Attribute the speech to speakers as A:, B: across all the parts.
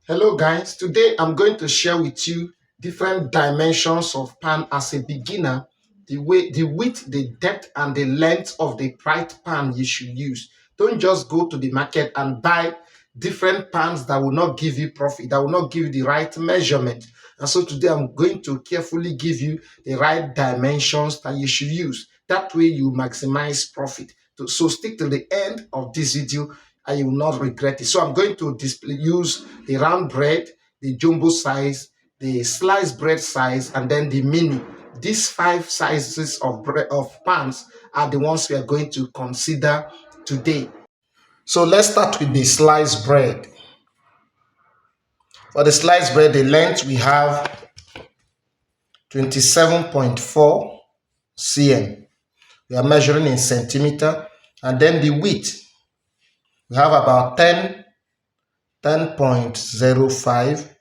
A: Hello guys, today I'm going to share with you different dimensions of pan as a beginner, the width, the depth and the length of the right pan you should use. Don't just go to the market and buy different pans that will not give you profit, that will not give you the right measurement. And so today I'm going to carefully give you the right dimensions that you should use. That way you maximize profit. So stick to the end of this video and you will not regret it. So I'm going to use the round bread, the jumbo size, the sliced bread size, and then the mini. These 5 sizes of bread of pans are the ones we are going to consider today. So let's start with the sliced bread. For the sliced bread, the length we have 27.4 cm. We are measuring in centimeter, and then the width we have about 10.05.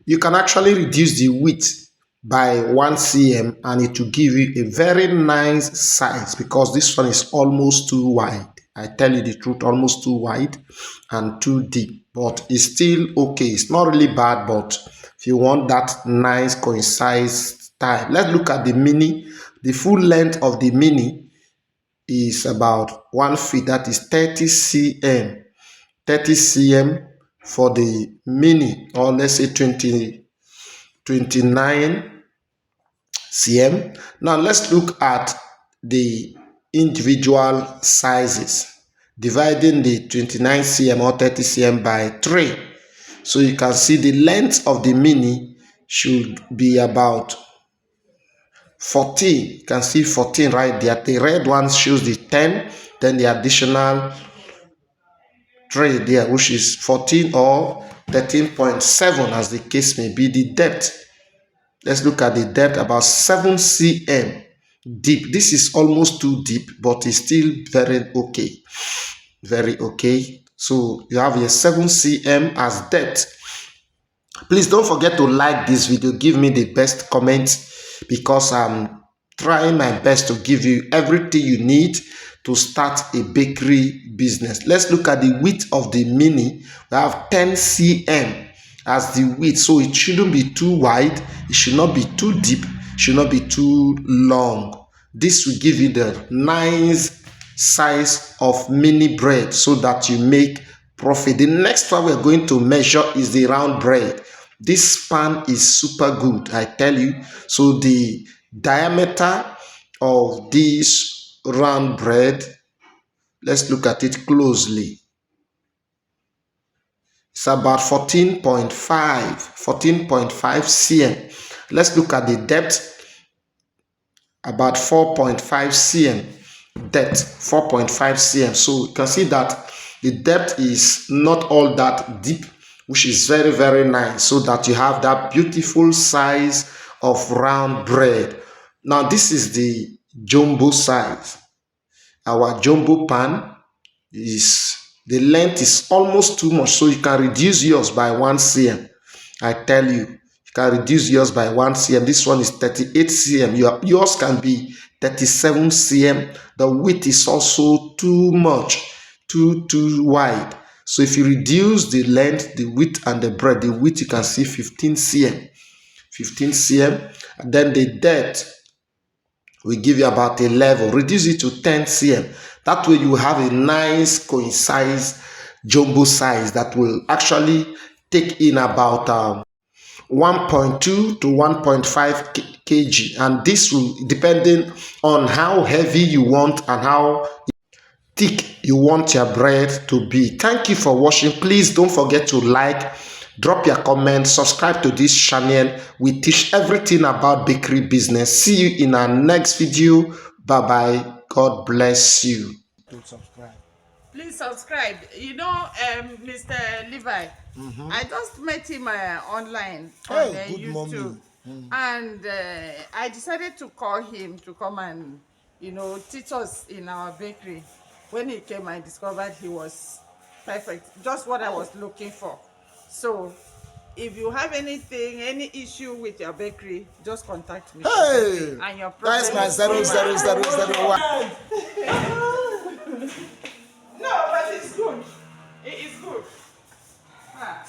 A: You can actually reduce the width by 1 cm and it will give you a very nice size, because this one is almost too wide. I tell you the truth, almost too wide and too deep, but it's still okay. It's not really bad, but if you want that nice concise style, let's look at the mini. The full length of the mini is about 1 feet, that is 30 cm. 30 cm for the mini, or let's say 29 cm. Now let's look at the individual sizes, dividing the 29 cm or 30 cm by 3. So you can see the length of the mini should be about 14. You can see 14 right there. The red one shows the 10, then the additional 3 there, which is 14 or 13.7 as the case may be. The depth, let's look at the depth, about 7 cm deep. This is almost too deep, but it's still very okay. Very okay. So you have here 7 cm as depth. Please don't forget to like this video, give me the best comments, because I'm trying my best to give you everything you need to start a bakery business. Let's look at the width of the mini. We have 10 cm as the width, so it shouldn't be too wide, it should not be too deep, it should not be too long. This will give you the nice size of mini bread so that you make profit. The next one we're going to measure is the round bread. This pan is super good, I tell you. So the diameter of this round bread, let's look at it closely. It's about 14.5 cm. Let's look at the depth, about 4.5 cm. Depth 4.5 cm. So you can see that the depth is not all that deep, which is very, very nice, so that you have that beautiful size of round bread. Now this is the jumbo size. Our jumbo pan is, the length is almost too much, so you can reduce yours by 1 cm. I tell you, you can reduce yours by 1 cm. This one is 38 cm. Yours can be 37 cm. The width is also too much, too wide. So if you reduce the length, the width and the breadth, the width you can see 15 cm. 15 cm. And then the depth will give you about 11. Reduce it to 10 cm. That way you have a nice concise jumbo size that will actually take in about 1.2 to 1.5 kg, and this will, depending on how heavy you want and how thick you want your bread to be. Thank you for watching. Please don't forget to like, drop your comment, subscribe to this channel. We teach everything about bakery business. See you in our next video. Bye bye. God bless you.
B: Please subscribe. You know, Mr. Levi, I just met him online on
A: Hey, good
B: YouTube,
A: morning.
B: and I decided to call him to come and, teach us in our bakery. When he came, I discovered he was perfect, just what I was looking for. So if you have anything, any issue with your bakery, just contact me.
A: Hey,
B: And your
A: that's
B: problem
A: my
B: is solved.
A: 00001.
B: No, but it's good. It is good. Ah.